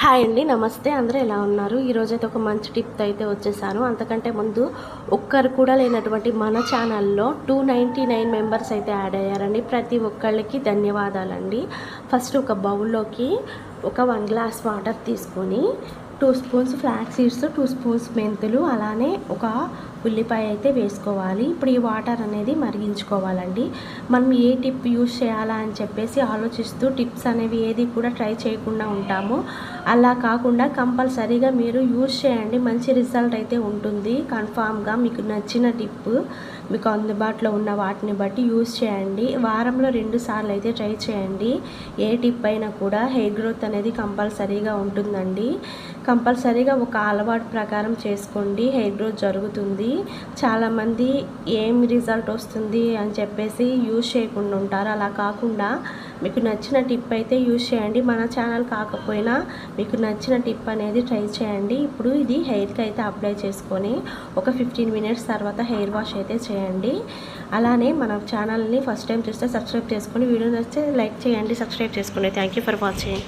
Hi అండి, నమస్తే. అందరూ ఎలా ఉన్నారు? ఈరోజైతే ఒక మంచి టిప్ అయితే వచ్చేసాను. అంతకంటే ముందు ఒక్కరు కూడా లేనటువంటి మన ఛానల్లో 299 మెంబర్స్ అయితే యాడ్ అయ్యారండి. ప్రతి ఒక్కళ్ళకి ధన్యవాదాలండి. ఫస్ట్ ఒక బౌల్లోకి ఒక 1 గ్లాస్ వాటర్ తీసుకొని 2 స్పూన్స్ ఫ్లాక్స్ సీడ్స్, 2 స్పూన్స్ మెంతులు, అలానే ఒక ఉల్లిపాయ అయితే వేసుకోవాలి. ఇప్పుడు ఈ వాటర్ అనేది మరిగించుకోవాలండి. మనం ఏ టిప్ యూజ్ చేయాలా అని చెప్పేసి ఆలోచిస్తూ టిప్స్ అనేవి ఏది కూడా ట్రై చేయకుండా ఉంటాము. అలా కాకుండా కంపల్సరీగా మీరు యూజ్ చేయండి, మంచి రిజల్ట్ అయితే ఉంటుంది. కన్ఫామ్గా మీకు నచ్చిన టిప్ మీకు అందుబాటులో ఉన్న వాటిని బట్టి యూజ్ చేయండి. వారంలో 2 సార్లు అయితే ట్రై చేయండి. ఏ టిప్ అయినా కూడా హెయిర్ గ్రోత్ అనేది కంపల్సరీగా ఉంటుందండి. కంపల్సరీగా ఒక అలవాటు ప్రకారం చేసుకోండి, హెయిర్ గ్రోత్ జరుగుతుంది. చాలామంది ఏం రిజల్ట్ వస్తుంది అని చెప్పేసి యూజ్ చేయకుండా ఉంటారు. అలా కాకుండా మీకు నచ్చిన టిప్ అయితే యూజ్ చేయండి. మన ఛానల్ కాకపోయినా మీకు నచ్చిన టిప్ అనేది ట్రై చేయండి. ఇప్పుడు ఇది హెయిర్కి అయితే అప్లై చేసుకొని ఒక 15 మినిట్స్ తర్వాత హెయిర్ వాష్ అయితే చేయండి. అలానే మన ఛానల్ని ఫస్ట్ టైం చూస్తే సబ్స్క్రైబ్ చేసుకొని, వీడియో నచ్చితే లైక్ చేయండి, సబ్స్క్రైబ్ చేసుకోండి. Thank you for watching.